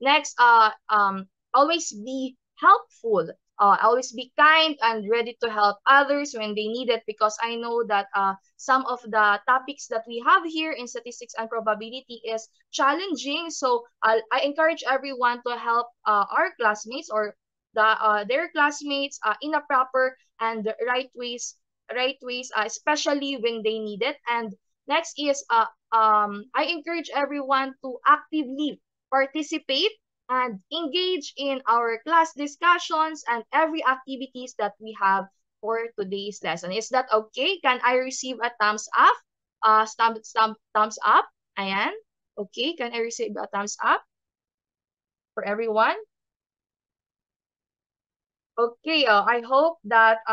Next, always be helpful. Always be kind and ready to help others when they need it, because I know that some of the topics that we have here in statistics and probability is challenging. So I encourage everyone to help our classmates or their classmates in a proper and right ways, especially when they need it. And next is I encourage everyone to actively participate and engage in our class discussions and every activities that we have for today's lesson. Is that okay? Can I receive a thumbs up? Thumbs up. Ayan. Okay, can I receive a thumbs up for everyone? Okay, I hope that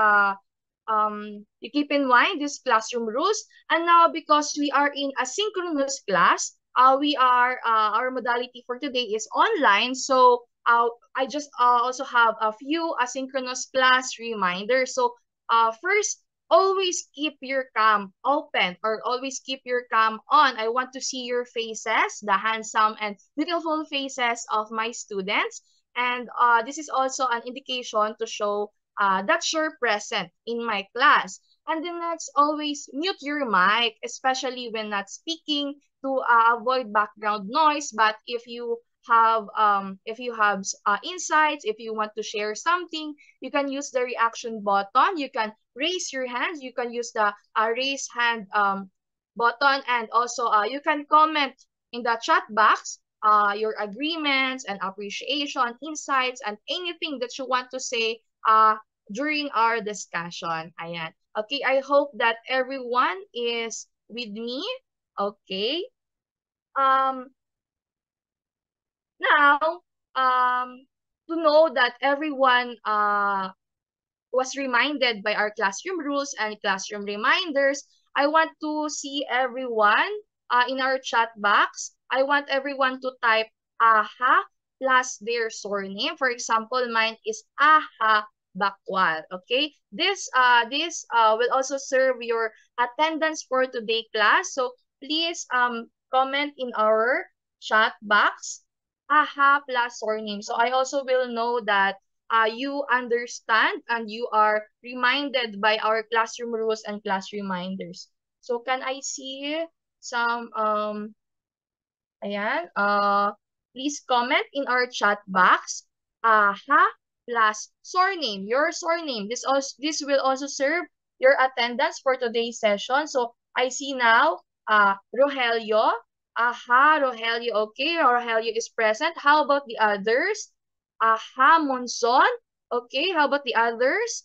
you keep in mind these classroom rules. And now, because we are in asynchronous class, our modality for today is online. So I just also have a few asynchronous class reminders. So first, always keep your cam open or always keep your cam on. I want to see your faces, the handsome and beautiful faces of my students. And this is also an indication to show that you're present in my class. And the next, always mute your mic, especially when not speaking, to avoid background noise. But if you have insights, if you want to share something, you can use the reaction button. You can raise your hands. You can use the raise hand button, and also you can comment in the chat box your agreements and appreciation, insights, and anything that you want to say during our discussion. Ayan. Okay, I hope that everyone is with me. Okay. Um, Now, to know that everyone was reminded by our classroom rules and classroom reminders, I want to see everyone in our chat box. I want everyone to type AHA plus their surname. For example, mine is AHA Bakwal. Okay, this will also serve your attendance for today class. So please comment in our chat box AHA plus surname. So I also will know that you understand and you are reminded by our classroom rules and class reminders. So can I see some ayan, please comment in our chat box AHA plus surname, your surname. This will also serve your attendance for today's session. So I see now Rogelio. Aha, Rogelio. Okay, Rogelio is present. How about the others? Aha, Monson. Okay, how about the others?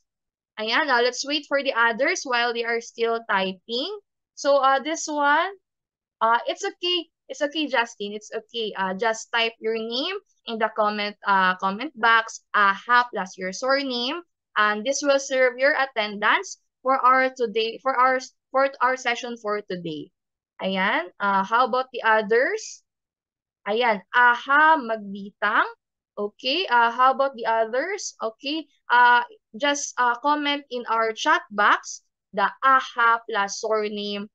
Ayan, let's wait for the others while they are still typing. So this one, it's okay. It's okay, Justin. It's okay. Just type your name in the comment box. Aha plus your surname, and this will serve your attendance for our session for today. Ayan. How about the others? Ayan. Aha, magbitang. Okay. How about the others? Okay. Just comment in our chat box the AHA plus surname.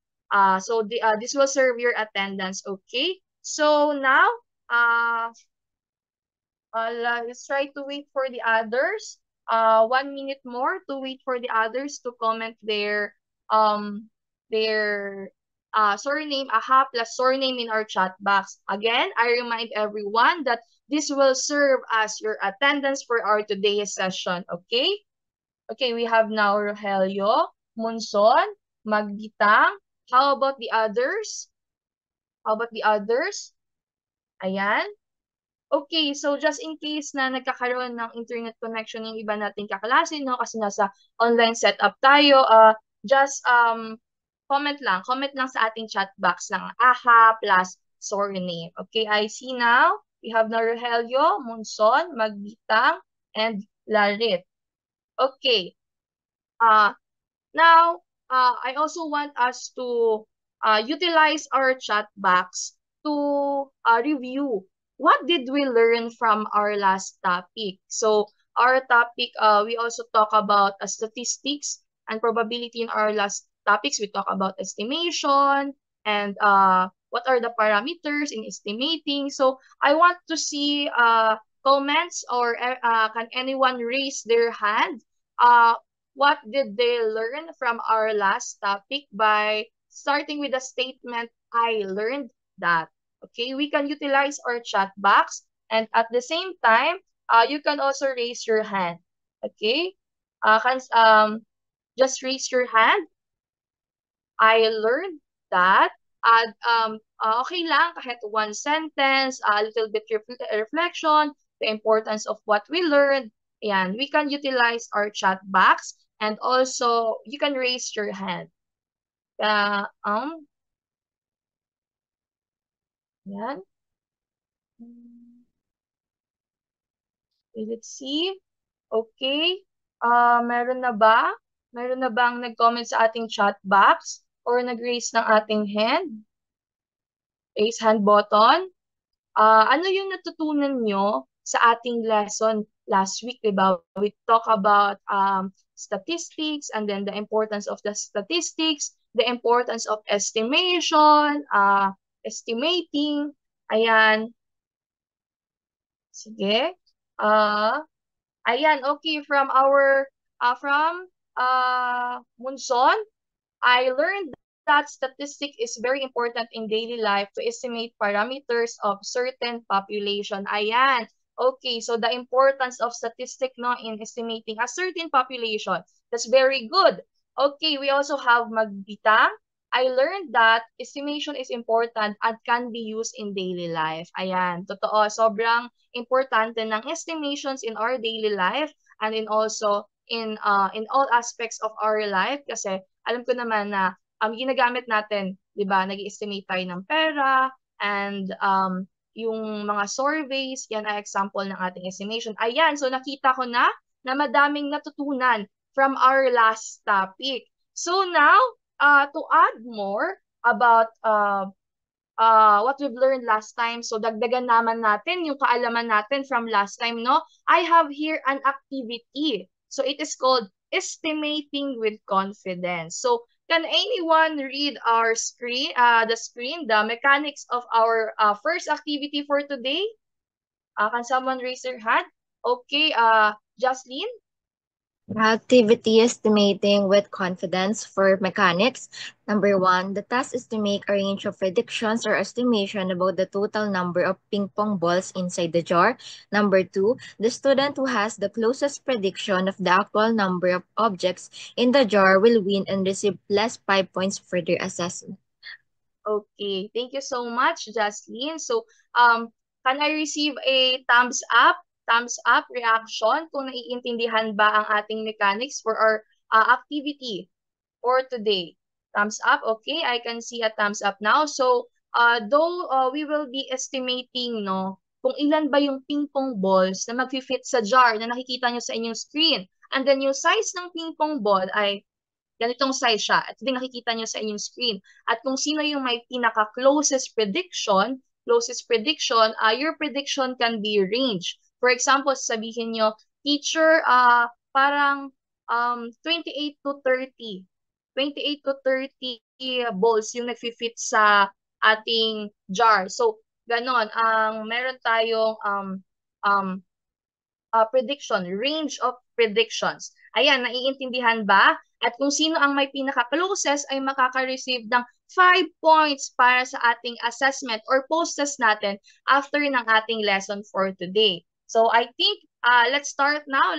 This will serve your attendance. Okay. So now, uh, let's try to wait for the others. 1 minute more to wait for the others to comment their surname, AHA plus surname in our chat box. Again, I remind everyone that this will serve as your attendance for our today's session. Okay? Okay, we have now Rogelio, Monson, Magditang. How about the others? How about the others? Ayan. Okay, so just in case na nagkakaroon ng internet connection yung iba nating kaklase, no, kasi nasa online setup tayo, just comment lang sa ating chat box ng AHA plus surname. Okay, I see now, we have na Rogelio, Monson, Magbitang, and Larit. Okay, now, I also want us to utilize our chat box to review what did we learn from our last topic. So our topic, we also talk about statistics and probability in our last topics. We talk about estimation and what are the parameters in estimating. So I want to see comments, or can anyone raise their hand? What did they learn from our last topic by starting with the statement, I learned that. Okay, we can utilize our chat box, and at the same time, you can also raise your hand. Okay, just raise your hand. I learned that. At okay lang kahit one sentence, a little bit reflection, the importance of what we learned. Ayan, we can utilize our chat box, and also you can raise your hand. Uh, um, yan. Let's see. Okay. Meron na ba? Meron na bang nag-comment sa ating chat box or nag-raise ng ating hand? Raise hand button. Ano yung natutunan nyo sa ating lesson last week, diba? We talk about statistics, and then the importance of the statistics, the importance of estimation, estimating. Ayan. Sige. Uh, Ayan, okay, from Munson, I learned that statistic is very important in daily life to estimate parameters of certain population. Ayan. Okay, so the importance of statistic no in estimating a certain population. That's very good. Okay, we also have Magbitang. I learned that estimation is important and can be used in daily life. Ayan, totoo. Sobrang importante ng estimations in our daily life, and in all aspects of our life, kasi alam ko naman na ginagamit natin, 'di ba? Nag-estimate tayo ng pera, and yung mga surveys, yan ay example ng ating estimation. Ayan, so nakita ko na madaming natutunan from our last topic. So now, to add more about what we've learned last time. So dagdagan naman natin yung kaalaman natin from last time, no? I have here an activity. So it is called estimating with confidence. So can anyone read our screen, the mechanics of our first activity for today? Can someone raise their hand? Okay, Jocelyn? Activity estimating with confidence for mechanics. Number one, the task is to make a range of predictions or estimation about the total number of ping pong balls inside the jar. Number two, the student who has the closest prediction of the actual number of objects in the jar will win and receive plus 5 points for their assessment. Okay, thank you so much, Jocelyn. So, can I receive a thumbs up reaction kung naiintindihan ba ang ating mechanics for our activity for today? Thumbs up, okay, I can see a thumbs up now. So, though we will be estimating, no, kung ilan ba yung ping pong balls na mag-fit sa jar na nakikita nyo sa inyong screen. And then yung size ng ping pong ball ay ganitong size siya. Ito din nakikita nyo sa inyong screen. At kung sino yung may pinaka-closest prediction, your prediction can be range. For example, sabihin nyo, teacher, parang 28 to 30. 28 to 30 balls yung nag-fit sa ating jar. So, ganon. Meron tayong prediction, range of predictions. Ayan, naiintindihan ba? At kung sino ang may pinaka-closest ay makaka-receive ng 5 points para sa ating assessment or post-test natin after ng ating lesson for today. So I think, let's start now.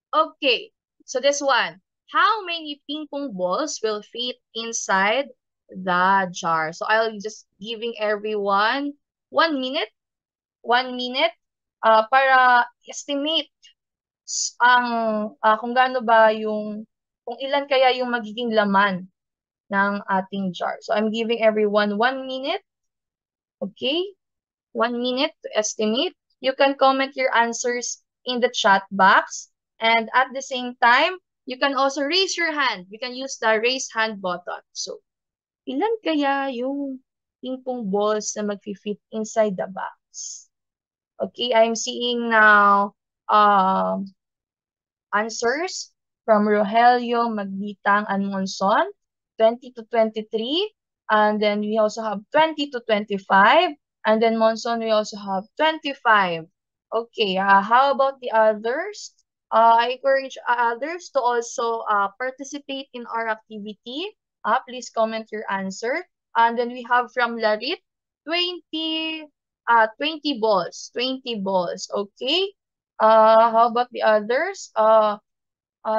Okay, so this one. How many ping pong balls will fit inside the jar? So I'll just giving everyone 1 minute. 1 minute para estimate kung gaano ba kung ilan kaya yung magiging laman ng ating jar. So I'm giving everyone 1 minute. Okay? 1 minute to estimate. You can comment your answers in the chat box. And at the same time, you can also raise your hand. You can use the raise hand button. So, ilan kaya yung ping pong balls na mag-fit inside the box? Okay, I'm seeing now answers from Rogelio, Magbitang, and Monson, 20 to 23. And then we also have 20 to 25. And then Monson, we also have 25. Okay, how about the others? I encourage others to also participate in our activity. Please comment your answer. And then we have from Larit, 20, 20 balls. 20 balls. Okay. How about the others?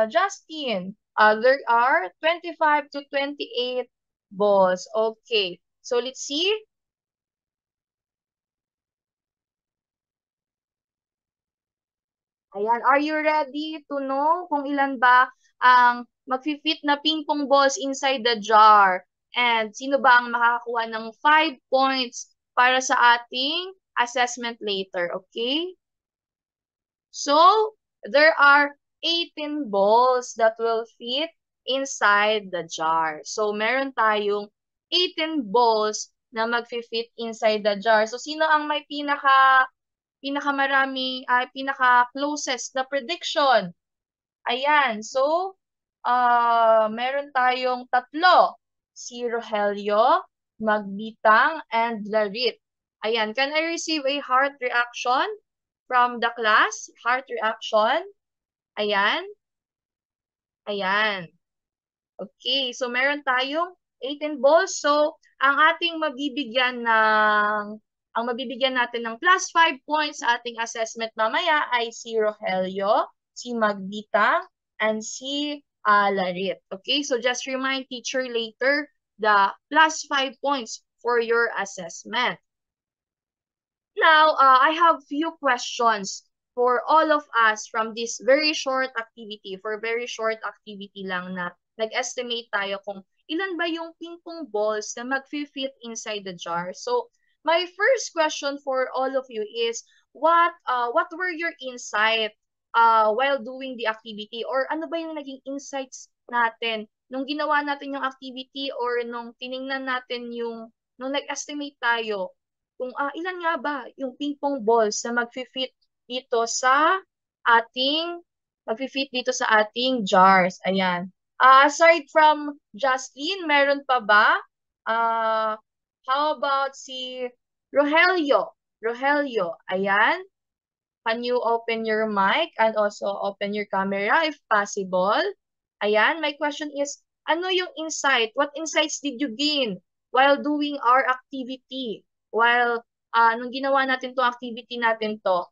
Justin, there are 25 to 28 balls. Okay. So let's see. Ayan, are you ready to know kung ilan ba ang mag-fit na ping pong balls inside the jar? And sino ba ang makakakuha ng 5 points para sa ating assessment later, okay? So, there are 18 balls that will fit inside the jar. So, meron tayong 18 balls na mag-fit inside the jar. So, sino ang may pinakamarami, pinaka-closest na prediction? Ayan. So, meron tayong tatlo. Si Rogelio, Magbitang, and Larit. Ayan. Can I receive a heart reaction from the class? Heart reaction. Ayan. Ayan. Okay. So, meron tayong 18 balls. So, ang mabibigyan natin ng plus 5 points sa ating assessment mamaya ay si Rogelio, si Magbitang, and si Larit. Okay, so just remind teacher later the plus 5 points for your assessment. Now, I have few questions for all of us from this very short activity. For very short activity lang na nag-estimate tayo kung ilan ba yung ping-pong balls na mag-fit inside the jar. So, my first question for all of you is, what were your insight while doing the activity? Or ano ba yung naging insights natin nung ginawa natin yung activity or nung tiningnan natin nung nag-estimate tayo? Kung ilan nga ba yung ping pong balls na mag-fit dito sa ating jars. Ayan. Aside from Justin, meron pa ba? How about si Rogelio? Rogelio, ayan. Can you open your mic and also open your camera if possible? Ayan, my question is, ano yung insight? What insights did you gain while doing our activity? While nung ginawa natin tong activity natin to?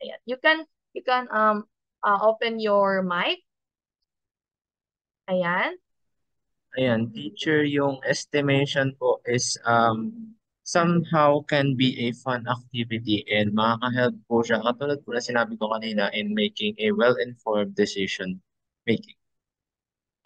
Ayan, you can open your mic. Ayan. Ayan, teacher, yung estimation po is somehow can be a fun activity and makaka-help po siya, katulad po na sinabi ko kanina, in making a well-informed decision making.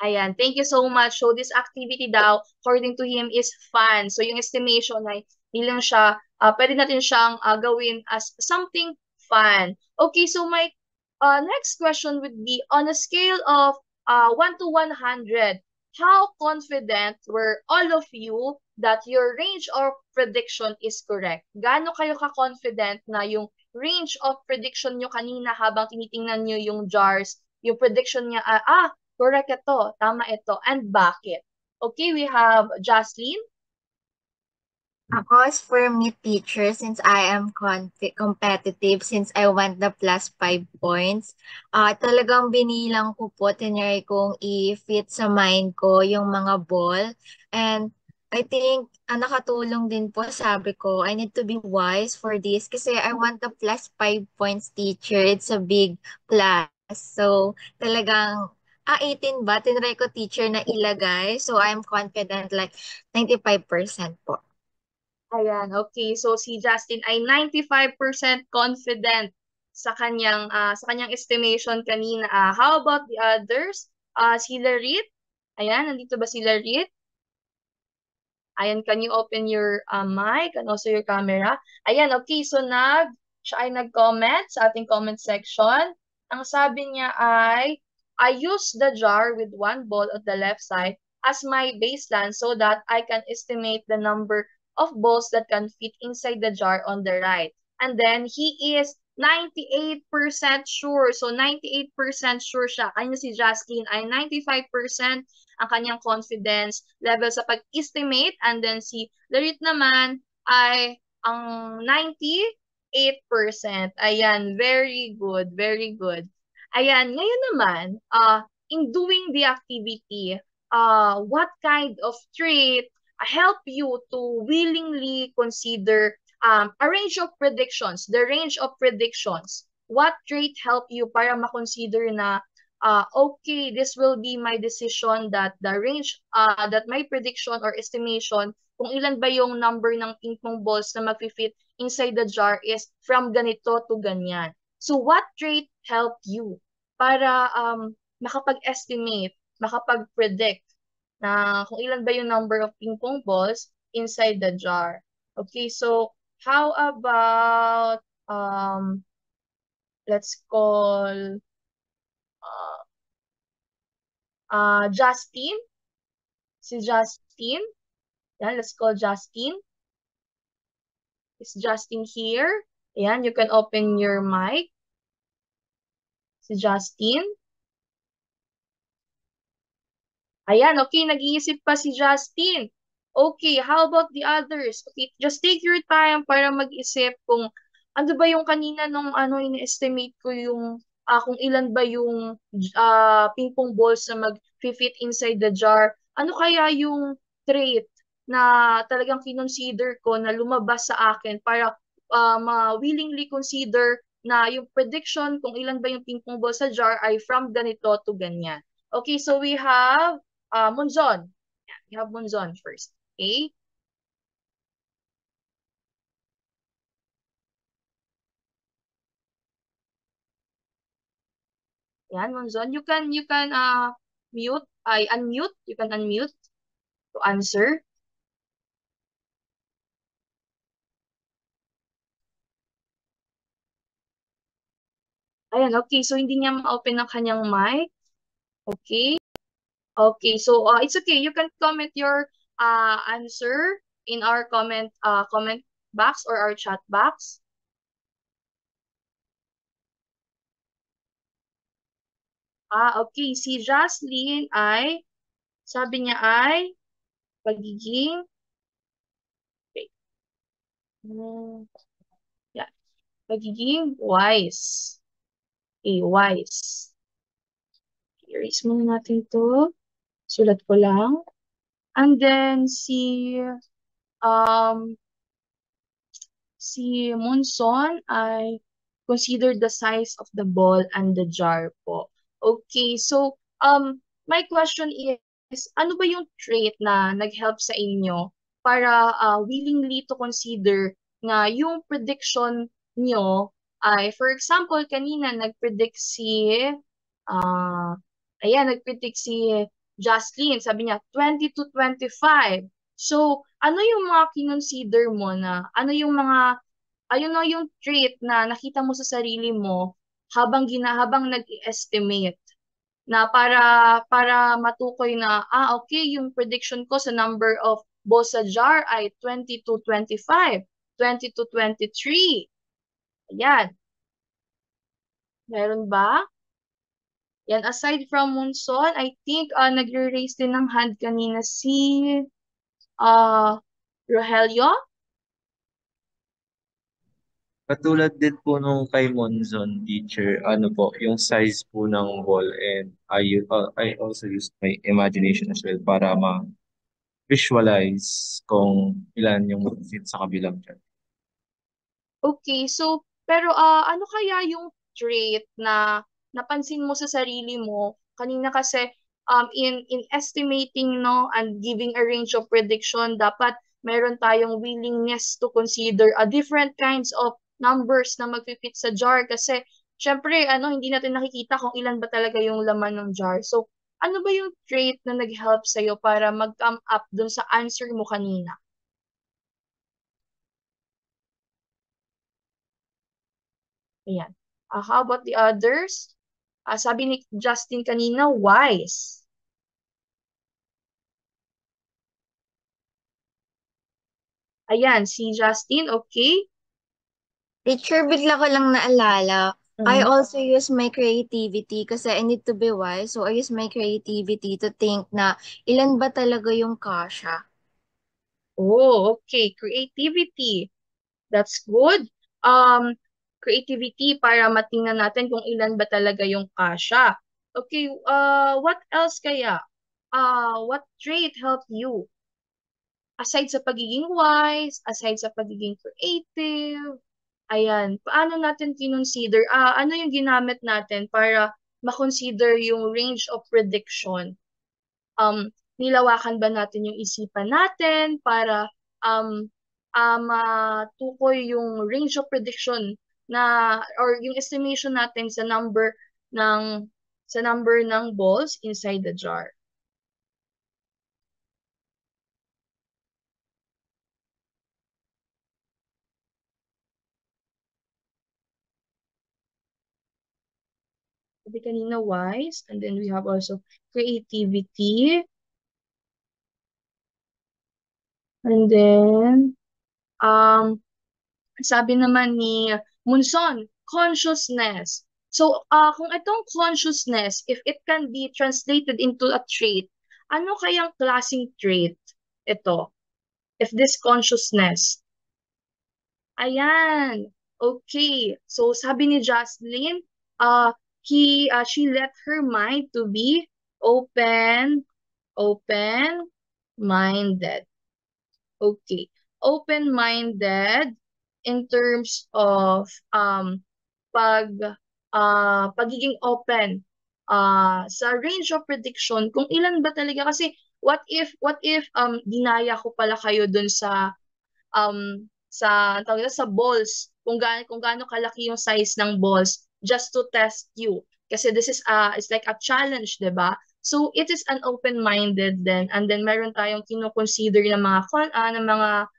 Ayan, thank you so much. So this activity daw, according to him, is fun. So yung estimation ay hindi lang siya, pwede natin siyang gawin as something fun. Okay, so my next question would be, on a scale of 1 to 100, how confident were all of you that your range of prediction is correct? Gaano kayo ka-confident na yung range of prediction nyo kanina habang tinitingnan nyo yung jars, yung prediction niya, correct ito, tama ito, and bakit? Okay, we have Jocelyn. Ako, as for me, teacher, since I am competitive, since I want the plus 5 points, talagang binilang ko po, tinry kong i-fit sa mind ko yung mga ball. And I think, nakatulong din po, sabi ko, I need to be wise for this kasi I want the plus 5 points, teacher. It's a big plus. So, talagang, 18 ba? Tinry ko, teacher, na ilagay. So, I'm confident like 95% po. Ayan, okay. So si Justin ay 95% confident sa kanyang estimation kanina. How about the others? Si Larit? Ayan, nandito ba si Larit? Ayan, can you open your mic and also your camera? Ayan, okay. So siya ay nag-comment sa ating comment section. Ang sabi niya ay, I use the jar with one ball on the left side as my baseline so that I can estimate the number of balls that can fit inside the jar on the right. And then he is 98% sure. So, 98% sure siya. Kanya si Justin ay 95% ang kanyang confidence level sa pag-estimate. And then si Larit naman ay ang 98%. Ayan, very good, very good. Ayan, ngayon naman, in doing the activity, what kind of trait help you to willingly consider a range of predictions, the range of predictions? What trait help you para makonsider na okay, this will be my decision that the range, that my prediction or estimation kung ilan ba yung number ng ping pong balls na mag-fit inside the jar is from ganito to ganyan. So what trait help you para makapag-estimate, makapag-predict na kung ilan ba yung number of ping pong balls inside the jar? Okay, so how about let's call Justin. Si Justin. Yan, let's call Justin. Is Justin here? Ayan, you can open your mic. Si Justin. Ayan, okay, nag-iisip pa si Justin. Okay, how about the others? Okay, just take your time para mag-isip kung ano ba yung kanina nung ano in-estimate ko yung kung ilan ba yung ping pong balls na mag-fit inside the jar. Ano kaya yung trait na talagang kinonsider ko na lumabas sa akin para ma-willingly consider na yung prediction kung ilan ba yung ping pong balls sa jar ay from ganito to ganyan. Okay, so we have Monzon. Yeah, we have Monzon first. Okay? Yan, Monzon. You can unmute. You can unmute to answer. Ayan, okay. So hindi niya ma-open ang kanyang mic. Okay? Okay, so it's okay. You can comment your answer in our comment box or our chat box. Okay. Si Jocelyn ay, sabi niya ay, pagiging, okay. Yeah, pagiging wise. Okay, wise. Erase muna natin to. Sulat ko lang. And then um si Monson ay consider the size of the ball and the jar po. Okay, so my question is ano ba yung trait na nag-help sa inyo para willingly to consider na yung prediction nyo ay, for example, kanina nag-predict si ah ayan, nag-predict si Jocelyn, sabi niya 20 to 25. So, ano yung mga kinonsider mo na, ano yung mga, ayun na yung trait na nakita mo sa sarili mo habang nag-estimate na para matukoy na, okay, yung prediction ko sa number of balls sa jar ay 20 to 25, 20 to 23. Ayan. Meron ba? Yan, aside from Monson, I think nagre-raise din ng hand kanina si Rogelio. Katulad din po nung kay Monzon teacher, ano po, yung size po ng ball and I also used my imagination as well para ma-visualize kung ilan yung fit sa kabilang dyan. Okay, so, pero ano kaya yung trait na napansin mo sa sarili mo? Kanina kasi, in estimating, no, and giving a range of prediction, dapat meron tayong willingness to consider different kinds of numbers na magpipit sa jar. Kasi, syempre, hindi natin nakikita kung ilan ba talaga yung laman ng jar. So, ano ba yung trait na nag-help sa'yo para mag-come up dun sa answer mo kanina? Ayan. How about the others? Sabi ni Justin kanina, wise. Ayan, si Justin, okay. Teacher, bigla ko lang naalala. I Mhm. also use my creativity kasi I need to be wise. So, I use my creativity to think na ilan ba talaga yung kasha. Oh, okay. Creativity. That's good. Um, Creativity para matingnan natin kung ilan ba talaga yung kasha. Okay, what else kaya? What trait helped you? Aside sa pagiging wise, aside sa pagiging creative, ayan, paano natin kinonsider, ano yung ginamit natin para makonsider yung range of prediction? Nilawakan ba natin yung isipan natin para um, matukoy yung range of prediction na or yung estimation natin ng sa number ng balls inside the jar. Sabi kanina wise, and then we have also creativity, and then um sabi naman ni Munson, consciousness. So, kung itong consciousness, if it can be translated into a trait, ano kayang klaseng trait ito? If this consciousness. Ayan. Okay. So, sabi ni Jocelyn, she let her mind to be open, open-minded. Okay. Open-minded in terms of pag pagiging open sa range of prediction kung ilan ba talaga kasi what if dinaya ko pala kayo dun sa tawag dito, sa balls kung gaano kalaki yung size ng balls just to test you kasi this is it's like a challenge, 'di ba? So it is an open-minded then and then meron tayong kino-consider ng mga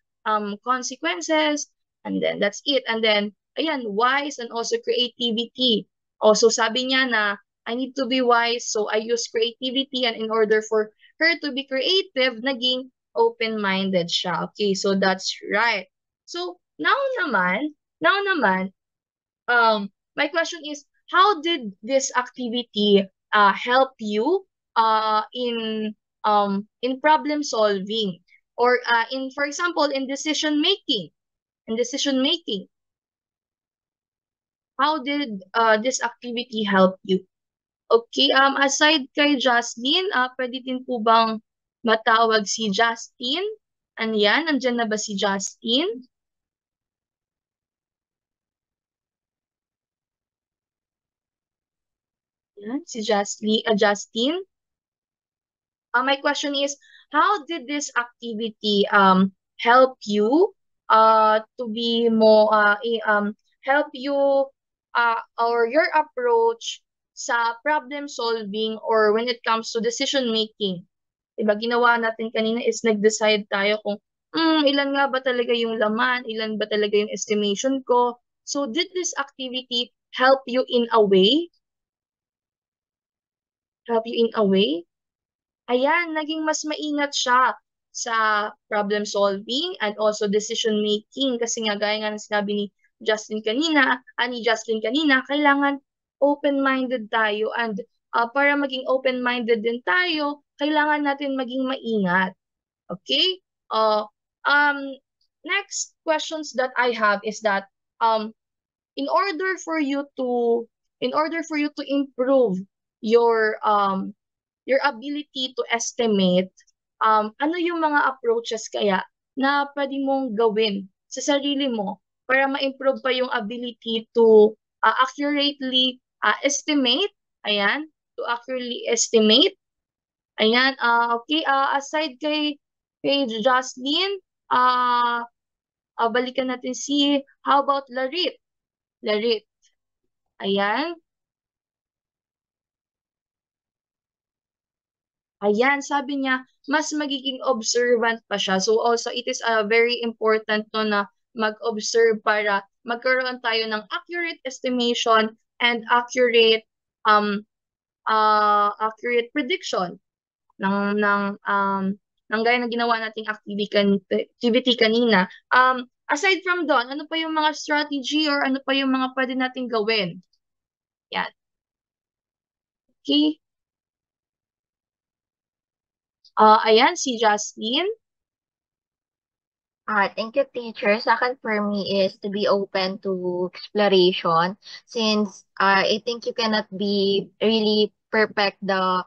consequences and then that's it and then ayan wise and also creativity. Also sabi niya na I need to be wise so I use creativity and in order for her to be creative naging open-minded siya. Okay, so that's right. So now naman, my question is, how did this activity help you in problem solving or in for example in decision making? In decision making, how did this activity help you? Okay, aside kay Justin, pwede din po bang matawag si Justin? Anyan, nandyan na ba si Justin? Yan, si Justin. My question is, how did this activity help you to be more help you or your approach sa problem solving or when it comes to decision making? Diba, ginawa natin kanina is nag-decide tayo kung ilan nga ba talaga yung laman, ilan ba talaga yung estimation ko. So, did this activity help you in a way? Help you in a way? Ayan, naging mas maingat siya sa problem solving and also decision making kasi nga gaya nga ng sinabi ni Justin kanina, kailangan open-minded tayo and para maging open-minded din tayo, kailangan natin maging maingat. Okay? Um, Next questions that I have is that um, in order for you to improve your your ability to estimate, ano yung mga approaches kaya na pwede mong gawin sa sarili mo para ma-improve pa yung ability to accurately estimate, ayan, to accurately estimate, ayan, okay, aside kay Jocelyn, balikan natin how about Larit? Larit, ayan. Ayan, sabi niya, mas magiging observant pa siya. So also, it is very important no, na mag-observe para magkaroon tayo ng accurate estimation and um accurate prediction ng ng gaya ng ginawa nating activity kanina. Aside from doon, ano pa yung mga strategy or ano pa yung mga pwede nating gawin? Yan. Okay. Ayan, si Jasmine. Thank you, teacher. Second for me is to be open to exploration since I think you cannot be really perfect the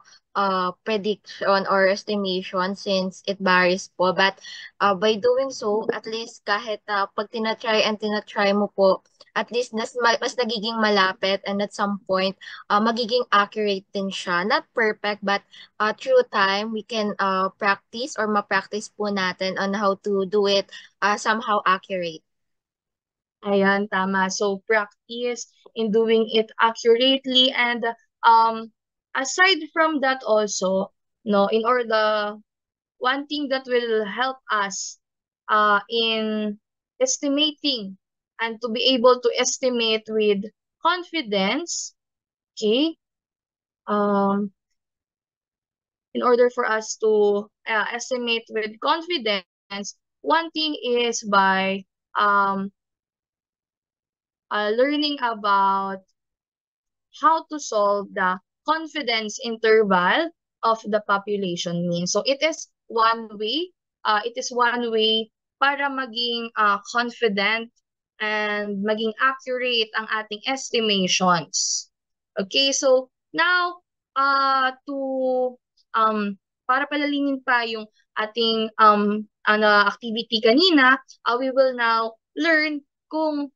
prediction or estimation since it varies po. But by doing so, at least kahit pag tinatry and tinatry mo po, at least mas nagiging malapit and at some point, magiging accurate din siya. Not perfect, but through time, we can practice or ma-practice po natin on how to do it somehow accurate. Ayan, tama. So, practice in doing it accurately and um, aside from that also, no, in order, one thing that will help us in estimating and to be able to estimate with confidence, okay, um, in order for us to estimate with confidence, one thing is by um, learning about how to solve the confidence interval of the population mean. So it is one way, para maging confident and maging accurate ang ating estimations. Okay, so now to para palalingin pa yung ating activity kanina, we will now learn kung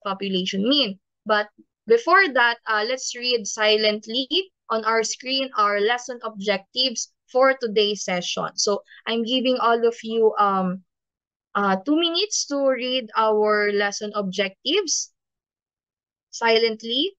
population mean. But before that, let's read silently on our screen our lesson objectives for today's session. So I'm giving all of you 2 minutes to read our lesson objectives silently.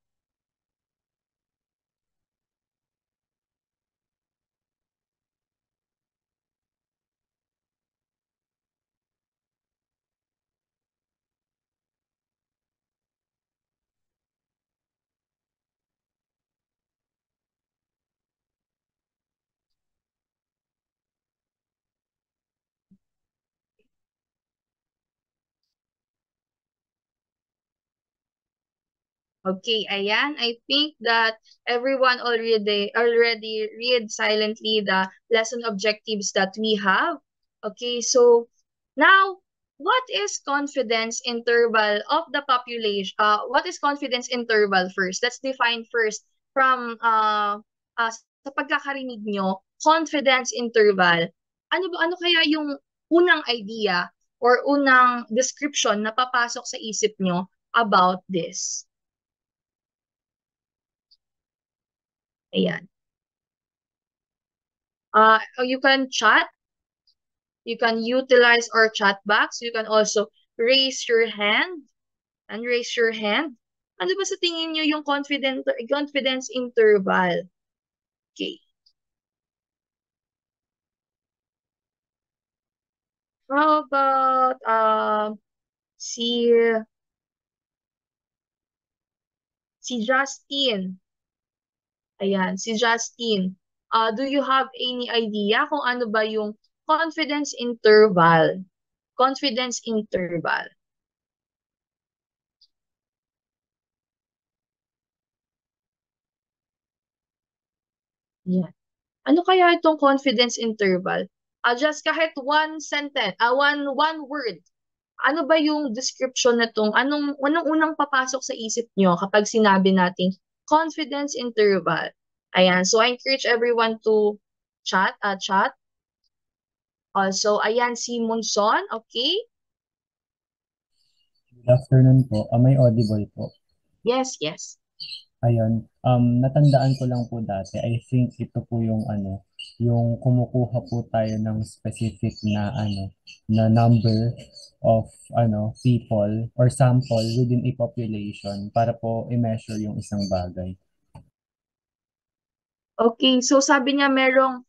Okay, ayan. I think that everyone already read silently the lesson objectives that we have. Okay, so now what is confidence interval of the population? What is confidence interval first? Let's define first from sa pagkakarinig nyo, confidence interval. Ano kaya yung unang idea or unang description na papasok sa isip nyo about this? Ayan. You can chat, you can utilize our chat box, you can also raise your hand and raise your hand. Ano ba sa tingin nyo yung confidence interval? Okay. How about si si Justine? Ayan, si Justine. Do you have any idea kung ano ba yung confidence interval? Confidence interval. Yan. Ano kaya itong confidence interval? Just kahit one sentence, one word. Ano ba yung description na tong, anong unang papasok sa isip nyo kapag sinabi nating confidence interval? Ayan, so I encourage everyone to chat. Also, ayan si Monson, okay? Good afternoon po. Am I audible po? Yes, yes. Ayun. Natandaan ko lang po dati. I think ito po yung yung kumukuha po tayo ng specific na na number of people or sample within a population para po i-measure yung isang bagay. Okay, so sabi niya meron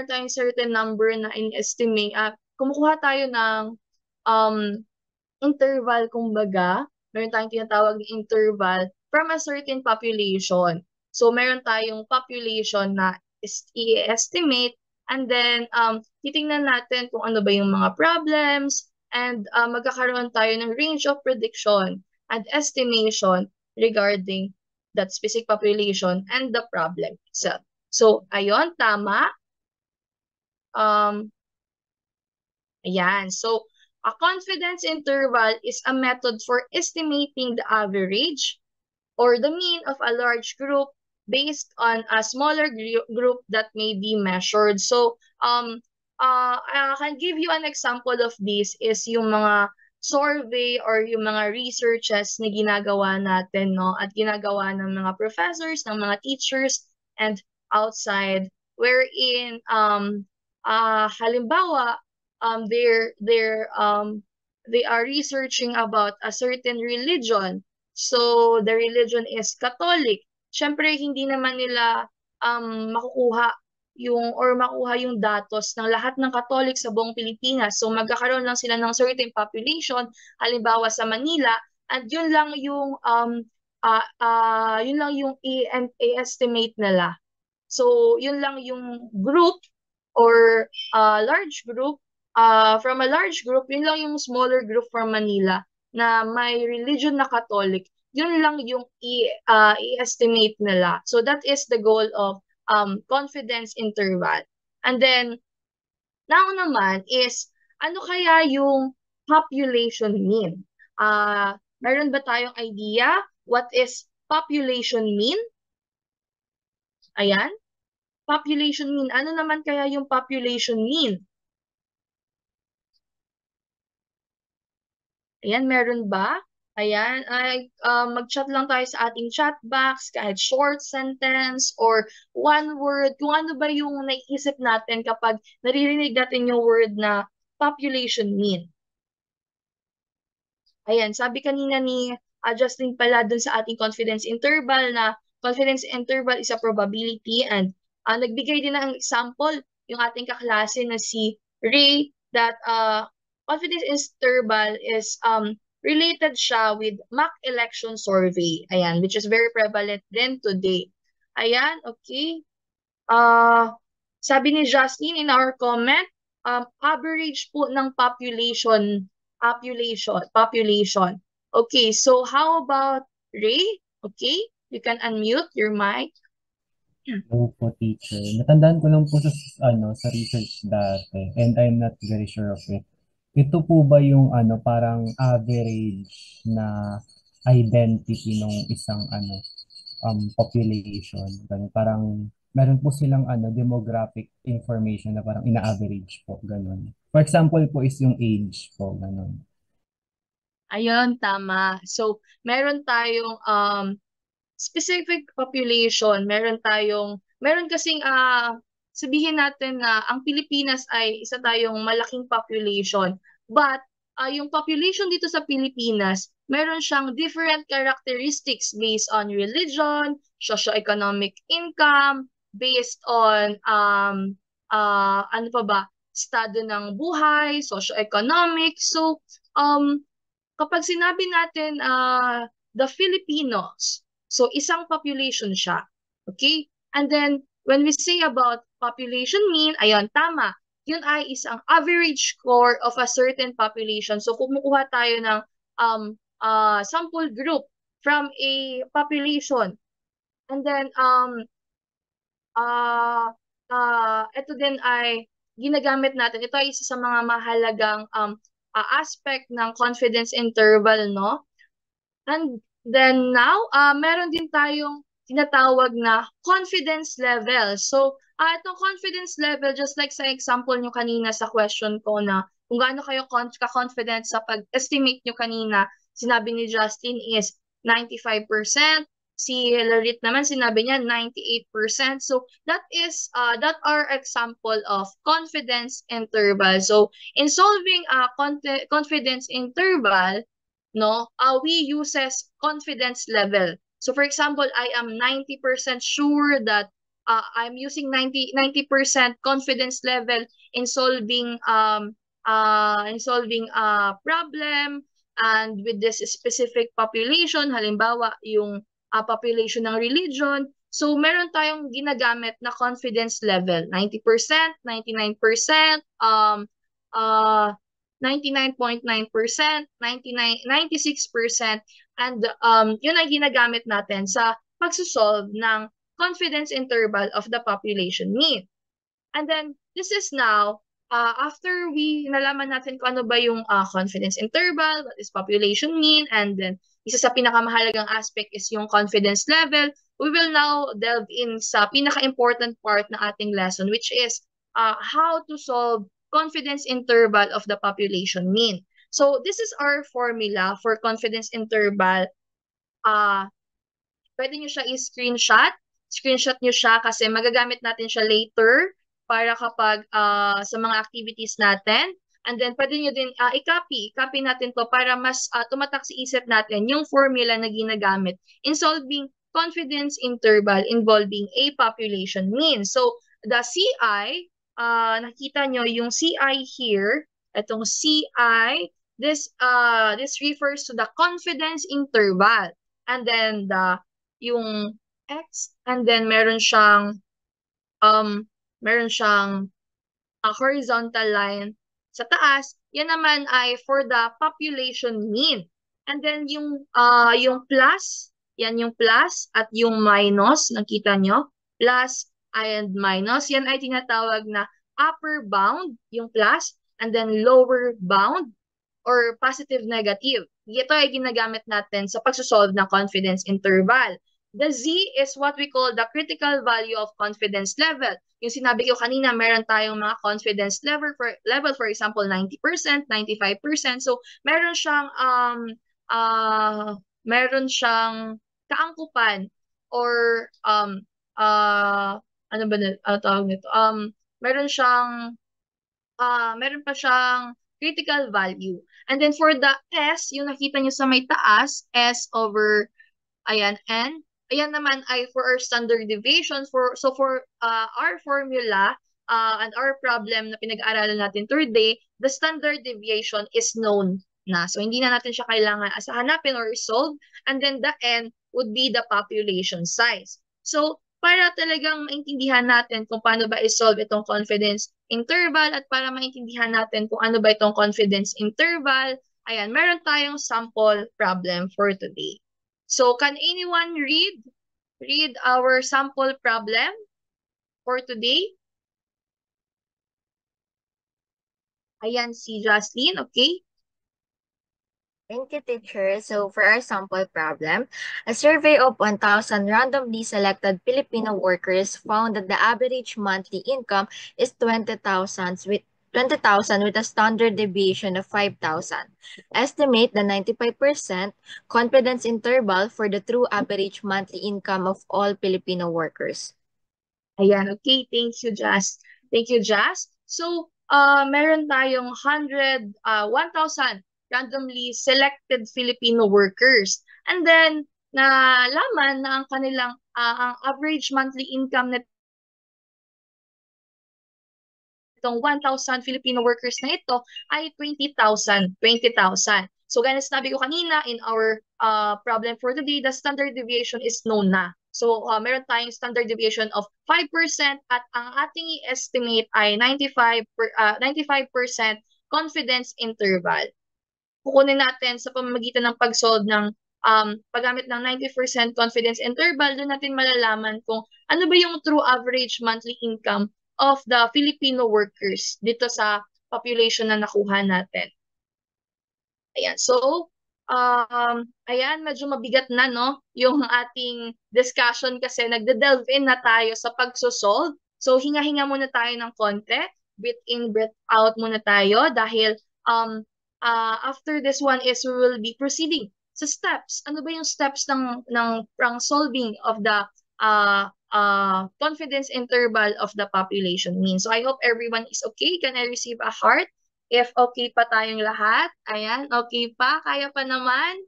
tayong certain number na in-estimate. Kumukuha tayo ng um, interval, kumbaga. Meron tayong tinatawag na interval from a certain population. So, meron tayong population na i-estimate And then, titingnan natin kung ano ba yung mga problems and magkakaroon tayo ng range of prediction and estimation regarding that specific population and the problem itself. So, ayun, tama. Ayan. So, a confidence interval is a method for estimating the average or the mean of a large group based on a smaller group that may be measured. So, I can give you an example of this is yung mga survey or yung mga researches na ginagawa natin, no? At ginagawa ng mga professors, ng mga teachers, and outside, wherein, halimbawa, they are researching about a certain religion. So, the religion is Catholic. Siyempre, hindi naman nila makukuha makuha yung datos ng lahat ng Catholic sa buong Pilipinas. So, magkakaroon lang sila ng certain population, halimbawa sa Manila, at yun lang yung i-estimate nila. So, yun lang yung group or large group. From a large group, yun lang yung smaller group from Manila na may religion na Catholic, yun lang yung i-estimate nila. So that is the goal of confidence interval. And then, now naman is, ano kaya yung population mean? Meron ba tayong idea? What is population mean? Ayan. Population mean. Ano naman kaya yung population mean? Ayan, meron ba? Ayan, mag-chat lang tayo sa ating chat box, kahit short sentence or one word, kung ano ba yung naiisip natin kapag naririnig natin yung word na population mean. Ayan, sabi kanina ni Justin pala dun sa ating confidence interval na confidence interval is a probability, and nagbigay din ng example yung ating kaklase na si Ray that confidence interval is related siya with mock election survey. Ayan, which is very prevalent din today. Ayan, okay. Sabi ni Justin in our comment, average po ng population. Okay, so how about Ray? Okay, you can unmute your mic. Hello po, teacher. Natandaan ko lang po sa research dati, and I'm not very sure of it. Ito po ba yung parang average na identity ng isang population? Ganun. Parang meron po silang demographic information na parang ina-average po, ganun. For example po is yung age po, ganun. Ayun, tama. So, meron tayong specific population, meron kasing sabihin natin na ang Pilipinas ay isa tayong malaking population. But yung population dito sa Pilipinas, meron siyang different characteristics based on religion, socioeconomic income, based on ano pa ba, estado ng buhay, socioeconomic. So, kapag sinabi natin the Filipinos, so isang population siya. Okay? And then, when we say about population mean, ayun, tama. Yun ay isang average score of a certain population. So, kumukuha tayo ng sample group from a population. And then, ito din ay ginagamit natin. Ito ay isa sa mga mahalagang aspect ng confidence interval, no? And then now, meron din tayong tinatawag na confidence level. So, itong confidence level, just like sa example nyo kanina sa question ko na kung gaano kayo ka-confident sa pag-estimate nyo kanina, sinabi ni Justin is 95%. Si Larit naman, sinabi niya 98%. So, that are example of confidence interval. So, in solving a confidence interval, no, we uses confidence level. So, for example, I am 90% sure that I'm using 90% confidence level in solving a problem and with this specific population, halimbawa yung population ng religion, So, meron tayong ginagamit na confidence level, 90%, 99%, 99.9%, 96%, and yun ang ginagamit natin sa pagsusolve ng confidence interval of the population mean. And then, this is now, after we nalaman natin kung ano ba yung confidence interval, what is population mean, and then isa sa pinakamahalagang aspect is yung confidence level, we will now delve in sa pinaka-important part ng ating lesson, which is how to solve confidence interval of the population mean. So, this is our formula for confidence interval. Pwede nyo siya i-screenshot. Screenshot nyo siya kasi magagamit natin siya later para kapag sa mga activities natin. And then, pwede nyo din i-copy. I-copy natin to para mas tumatak sa isip natin yung formula na ginagamit in solving confidence interval involving a population mean. So, the CI, nakita nyo yung CI here, itong CI, this refers to the confidence interval. And then, yung X, and then meron siyang horizontal line sa taas. Yan naman ay for the population mean. And then yung plus, yan yung plus at yung minus, nakita nyo? Plus and minus, yan ay tinatawag na upper bound, yung plus, and then lower bound or positive negative. Ito ay ginagamit natin sa pagsosolve ng confidence interval. The Z is what we call the critical value of confidence level. Yung sinabi ko kanina, meron tayong mga confidence level, for example, 90%, 95%. So, meron siyang kaangkupan or ano ba tawag nito? Meron pa siyang critical value. And then for the S, yung nakita nyo sa may taas, S over, ayan, N. Ayan naman ay for our standard deviation. So for our formula and our problem na pinag-aaralan natin today, the standard deviation is known na. So hindi na natin siya kailangan hanapin or solve. And then the N would be the population size. So para talagang maintindihan natin kung paano ba i-solve itong confidence interval at para maintindihan natin kung ano ba itong confidence interval, ayan, meron tayong sample problem for today. So, can anyone read our sample problem for today? Ayan, si Jocelyn, okay? Thank you, teacher. So for our sample problem, a survey of 1,000 randomly selected Filipino workers found that the average monthly income is 20,000 with a standard deviation of 5,000. Estimate the 95% confidence interval for the true average monthly income of all Filipino workers. Ayan, okay. Thank you, Jazz. Thank you, Jazz. So, meron tayong 1,000 randomly selected Filipino workers. And then, nalaman na ang kanilang ang average monthly income na itong 1,000 Filipino workers na ito ay 20,000. So, gaya na sinabi ko kanina in our problem for today, the standard deviation is known na. So, meron tayong standard deviation of 5% at ang ating i-estimate ay 95% confidence interval. Kukunin natin sa pamamagitan ng pag-solve ng paggamit ng 90% confidence interval, doon natin malalaman kung ano ba yung true average monthly income of the Filipino workers dito sa population na nakuha natin. Ayan. So, ayan, medyo mabigat na, no? Yung ating discussion kasi nagde-delve in na tayo sa pagsosolve. So, hinga-hinga muna tayo ng konti. Breathe in, breathe out muna tayo dahil after this one is we will be proceeding sa steps. Ano ba yung steps ng solving of the confidence interval of the population mean? So I hope everyone is okay. Can I receive a heart? If okay pa tayong lahat. Ayan, okay pa? Kaya pa naman?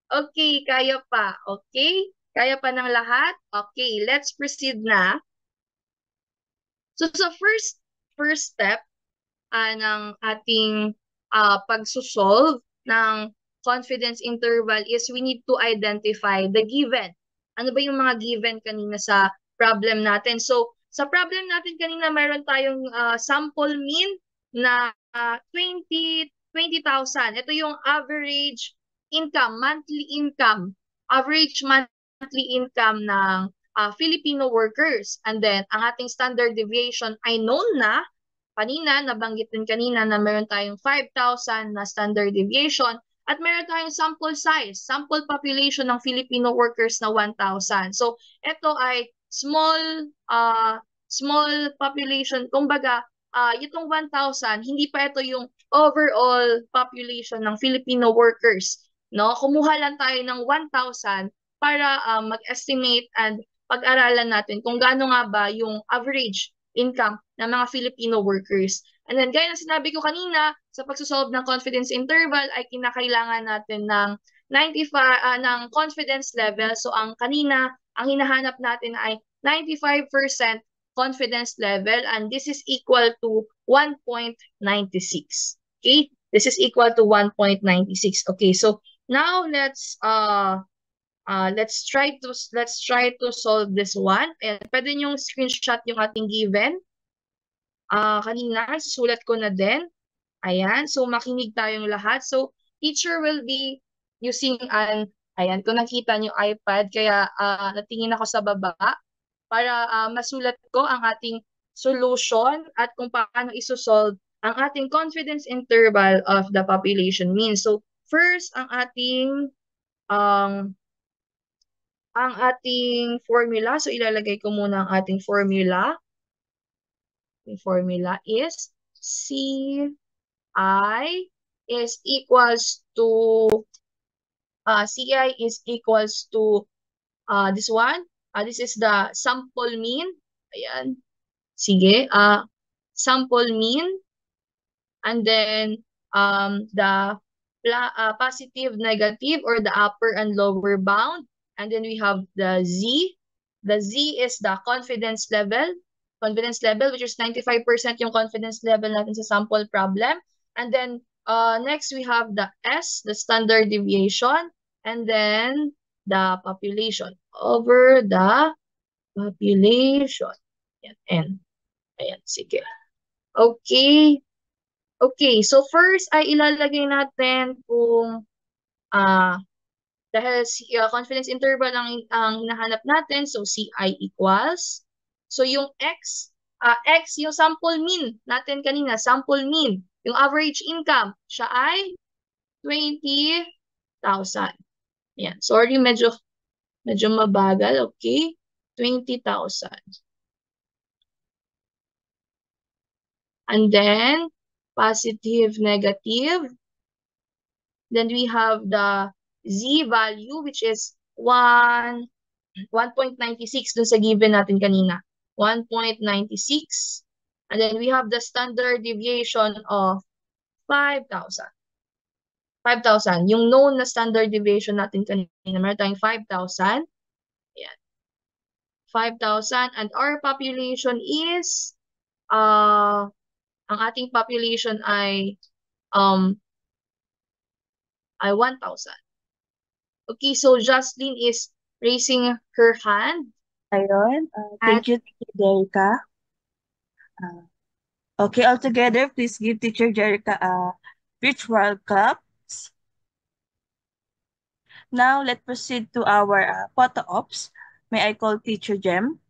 Okay, kaya pa. Okay? Kaya pa ng lahat? Okay, let's proceed na. So sa first step ng ating pagsusolve ng confidence interval is we need to identify the given. Ano ba yung mga given kanina sa problem natin? So, sa problem natin kanina, meron tayong sample mean na 20,000. Ito yung average income, monthly income, average monthly income ng Filipino workers. And then, ang ating standard deviation ay known na. Kanina, nabanggit din kanina na meron tayong 5,000 na standard deviation at meron tayong sample size, sample population ng Filipino workers na 1,000. So, ito ay small population. Kumbaga, itong 1,000, hindi pa ito yung overall population ng Filipino workers. No? Kumuha lang tayo ng 1,000 para mag-estimate and pag-aralan natin kung gaano nga ba yung average income ng mga Filipino workers. And then, gaya ng sinabi ko kanina, sa pagsusolve ng confidence interval ay kinakailangan natin ng 95 ng confidence level. So, ang hinahanap natin ay 95% confidence level, and this is equal to 1.96. Okay? This is equal to 1.96. Okay, so now let's try to solve this one. Ayan, pwede nyo screenshot yung ating given. Kanina, susulat ko na din. Ayan, so makinig tayong lahat. So, teacher will be using ayan, kung nakita nyo iPad, kaya natingin ako sa baba para masulat ko ang ating solution at kung paano isosolve ang ating confidence interval of the population mean. So, first, ang ating formula. So, ilalagay ko muna ang ating formula. The formula is CI is equals to this one. This is the sample mean. Ayan. Sige. Sample mean. And then the positive, negative, or the upper and lower bound. And then we have the Z. The Z is the confidence level. Confidence level, which is 95% yung confidence level natin sa sample problem. And then next we have the S, the standard deviation. And then the population over the population. Ayan, N. Ayan, sige. Okay. Okay, so first ay ilalagay natin kung dahil confidence interval ang hinahanap natin, so CI equals. So yung X yung sample mean natin kanina, sample mean, yung average income, siya ay 20,000. Yan, sorry, medyo mabagal, okay? 20,000. And then, positive, negative. Then we have the Z value, which is 1.96 dun sa given natin kanina. 1.96. And then we have the standard deviation of 5,000. 5,000. Yung known na standard deviation natin kanina, meron tayong 5,000. Ayan. 5,000. And our population is, ang ating population ay 1,000. Okay, so Jocelyn is raising her hand. Ayun. Thank you, Teacher Jerica. Okay, all together, please give Teacher Jerica a virtual claps. Now, let's proceed to our photo ops. May I call Teacher Jem?